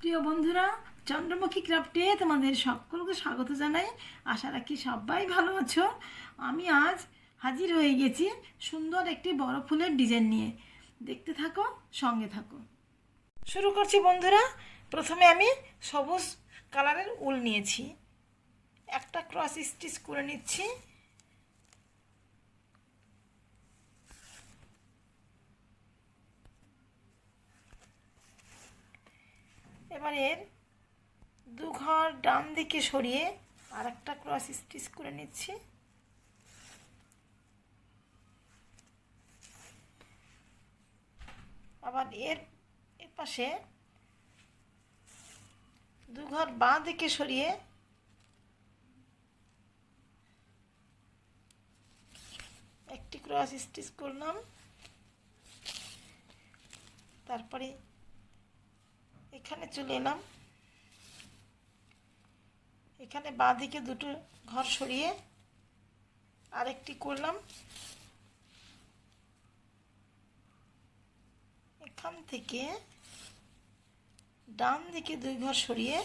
প্রিয় বন্ধুরা, চন্দ্রমুখী ক্রাফটে তোমাদের সকলকে স্বাগত জানাই। আশা রাখি সবাই ভালো আছো। আমি আজ হাজির হয়ে গেছি সুন্দর একটি বড় ফুলের ডিজাইন নিয়ে। দেখতে থাকো, সঙ্গে থাকো। শুরু করছি বন্ধুরা। প্রথমে আমি সবুজ কালারের উল নিয়েছি, একটা ক্রস স্টিচ করে নিচ্ছি। এবার এর দু ঘর ডান দিকে সরিয়ে আর একটা ক্রস স্টিচ করে নিচ্ছি। আবার এর পাশে দু ঘর বাঁ দিকে সরিয়ে একটি ক্রস স্টিচ করলাম। তারপরে এখানে চলে এলাম, এখানে বাঁ দিকে দুটো ঘর সরিয়ে আরেকটি করলাম। এখান থেকে ডান দিকে দুই ঘর সরিয়ে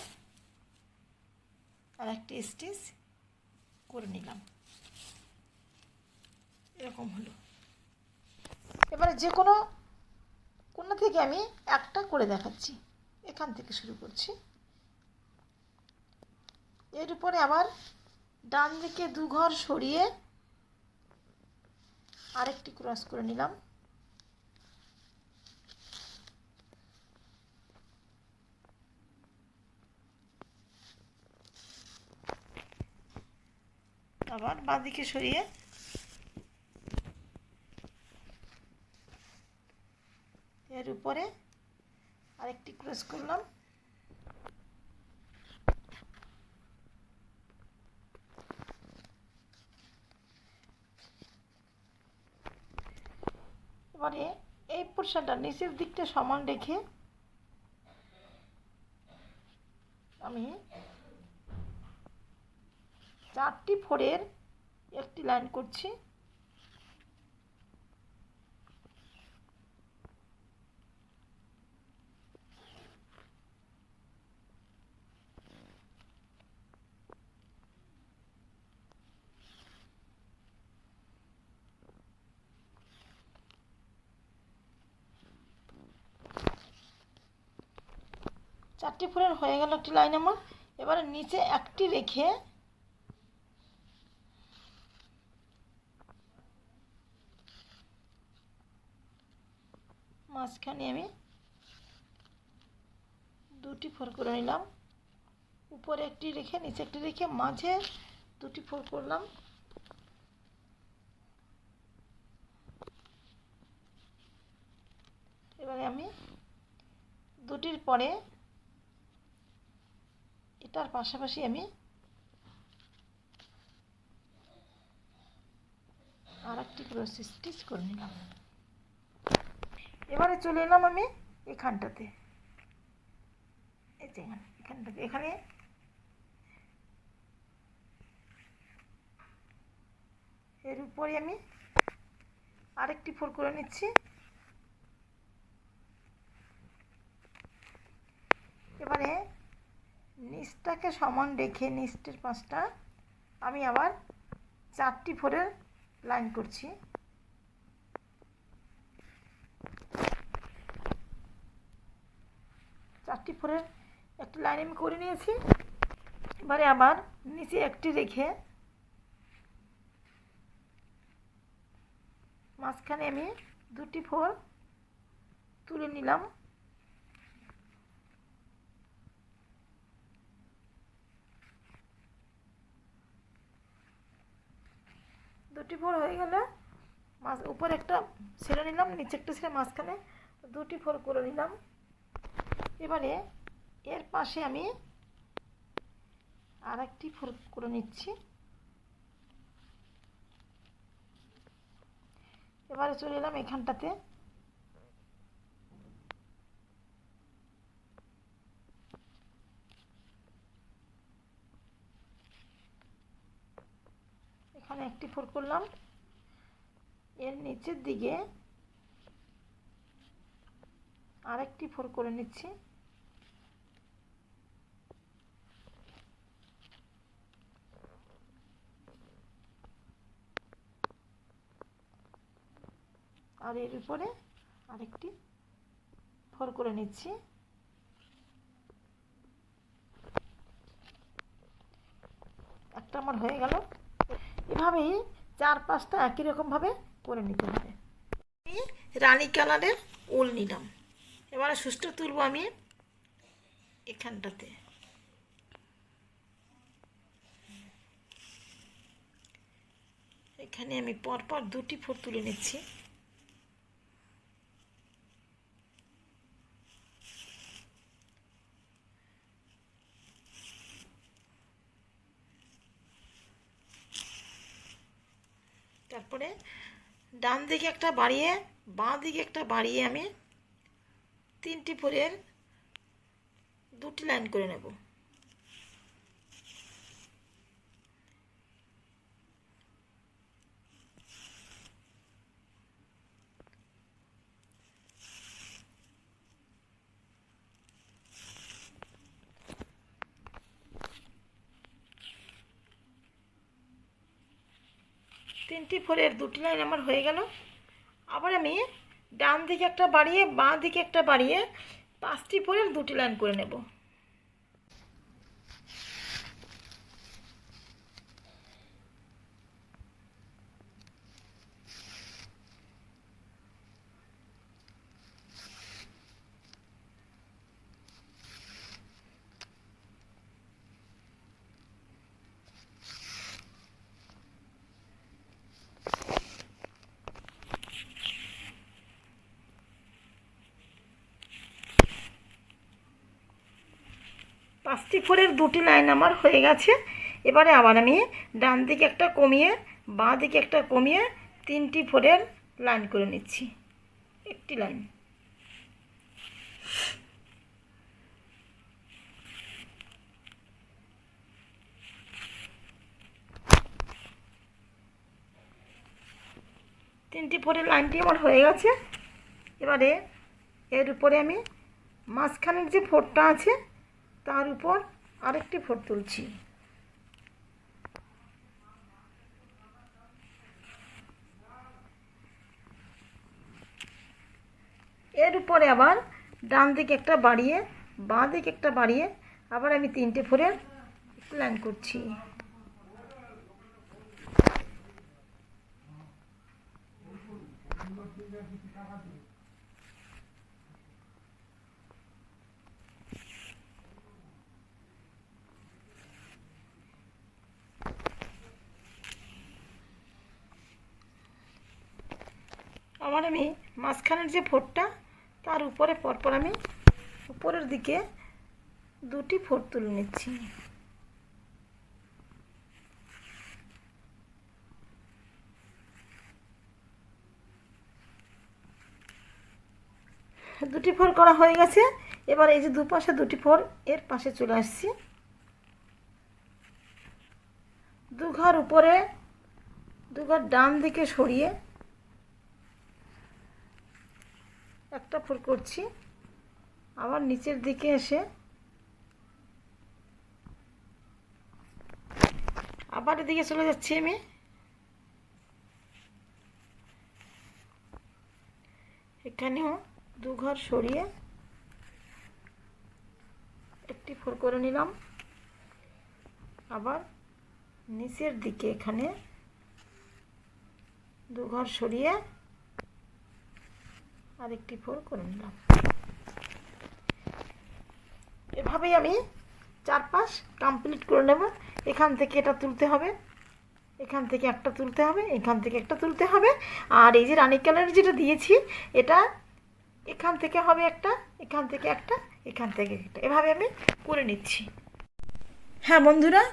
আরেকটি স্টিচ করে নিলাম। এরকম হলো। এবারে যে কোনো কোণা থেকে আমি একটা করে দেখাচ্ছি। এখান থেকে শুরু করছি। এর উপরে আবার ডান দিকে দু ঘর সরিয়ে আরেকটি ক্রস করে নিলাম। আবার বাঁ দিকে সরিয়ে এর উপরে আরেকটি ক্রস করলাম। এবারে এই পোর্শনটা নিচের দিকটা সমান রেখে আমি 4টি ফোরের একটি লাইন করছি। চারটি ফোরের হয়ে গেল একটি লাইন আমার। এবারে নিচে একটি রেখে মাঝখানে আমি দুটি ফোর করে নিলাম। উপরে একটি রেখে নিচে একটি রেখে মাঝে দুটি ফোর করলাম। এবারে আমি দুটির পরে এটার পাশাপাশি আমি আর একটি ক্রস স্টিচ করে নিলাম। এবারে চলে এলাম আমি এখানটাতে, এই যে এখানটাতে, এখানে এর উপরে আমি আরেকটি ফোর করে নিচ্ছি। এবারে নিচটাকে সমান রেখে নিচের পাশটা আমি আবার 4টি ফোরের লাইন করছি। চারটি ফোরের একটি লাইন আমি করে নিয়েছি। এবারে আবার নিচে একটি রেখে মাঝখানে আমি দুটি ফোর তুলে নিলাম। দুটি ফোর হয়ে গেলে উপরে একটা ছেড়ে নিলাম, নিচে একটা ছেড়ে মাঝখানে দুটি ফোর করে নিলাম। এবারে এর পাশে আমি আর একটি ফোর করে নিচ্ছি। এবারে চলে এলাম এখানটাতে, এখানে একটি ফোর করলাম। এর নিচের দিকে আরেকটি ফোর করে নিচ্ছি। আর এর উপরে আরেকটি ফোর করে নিচ্ছি। একটা আমার হয়ে গেল। এভাবেই 4-5টা একই রকমভাবে করে নিতে হবে। আমি রানী কালারের উল নিলাম, এবারে সুস্থ তুলব আমি এখানটাতে। এখানে আমি পরপর 2টি ফোর তুলে নিচ্ছি। তারপরে ডান দিকে একটা বাড়িয়ে বাঁ দিকে একটা বাড়িয়ে আমি 3টি ফোরের 2টি লাইন করে নেব। তিনটি ফোরের 2টি লাইন আমার হয়ে গেল। আবার আমি ডান দিকে একটা বাড়িয়ে বাঁ দিকে একটা বাড়িয়ে 5টি ফোরের 2টি লাইন করে নেব। পাঁচটি ফোরের 2টি লাইন আমার হয়ে গেছে। এবারে আবার আমি ডান দিকে একটা কমিয়ে বাঁ দিকে একটা কমিয়ে 3টি ফোরের লাইন করে নিচ্ছি। একটি লাইন। তিনটি ফোরের লাইনটি আমার হয়ে গেছে। এবারে এর উপরে আমি মাঝখানের যে ফোরটা আছে তার উপর আরেকটি ফোর তুলছি। এর উপরে আবার ডান দিকে একটা বাড়িয়ে বাঁ দিকে একটা বাড়িয়ে আবার আমি 3টে ফোরের লাইন করছি। আবার আমি মাঝখানের যে ফোরটা তার উপরে পরপর আমি উপরের দিকে 2টি ফোর তুলে নিচ্ছি। দুটি ফোর করা হয়ে গেছে। এবার এই যে দুপাশে 2টি ফোর এর পাশে চলে আসছি। 2 ঘর উপরে 2 ঘর ডান দিকে সরিয়ে একটা ফোর করছি। আবার নিচের দিকে এসে আবার এদিকে চলে যাচ্ছি আমি। এখানেও 2 ঘর সরিয়ে একটি ফোর করে নিলাম। আবার নিচের দিকে এখানে 2 ঘর সরিয়ে আরেকটি ফোর করে নিলাম। এভাবেই আমি 4-5 কমপ্লিট করে নেব। এখান থেকে এটা তুলতে হবে, এখান থেকে একটা তুলতে হবে, এখান থেকে একটা তুলতে হবে। আর এই যে রানী কালার যেটা দিয়েছি এটা এখান থেকে হবে একটা, এখান থেকে একটা, এখান থেকে একটা, এভাবে আমি করে নিচ্ছি। হ্যাঁ বন্ধুরা,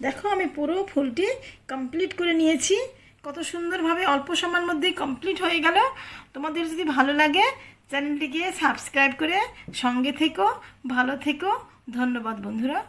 দেখো আমি পুরো ফুলটি কমপ্লিট করে নিয়েছি। কত সুন্দরভাবে অল্প সময়ের মধ্যেই কমপ্লিট হয়ে গেল। তোমাদের যদি ভালো লাগে চ্যানেলটিকে সাবস্ক্রাইব করে সঙ্গে থেকো, ভালো থেকো। ধন্যবাদ বন্ধুরা।